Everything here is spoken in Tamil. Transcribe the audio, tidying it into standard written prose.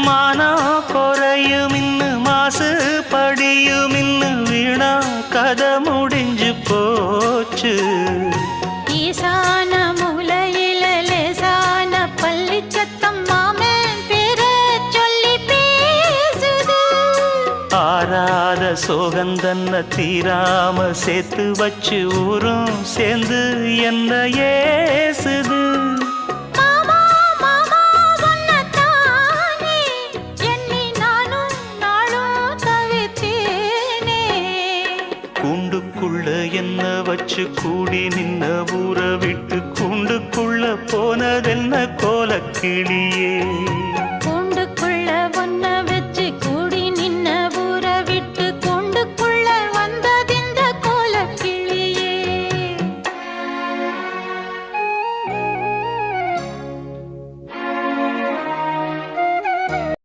மானா குறையும் இன்னு மாசு படியும் இன்னு வீணா கதை முடிஞ்சு போச்சு. ஈசான மூலையில லேசான பள்ளி சத்தம் மாமன் பேர சொல்லி பேசுது. ஆறாத சோகந்தன்ன தீராம சேர்த்து வச்சு ஊரும் சேர்ந்து என்ன ஏசுது. கூண்டுக்குள்ள என்ன வச்சு கூடி நின்ன ஊற விட்டு கூண்டுக்குள்ள போனதென்ன கோலக்கிளியே.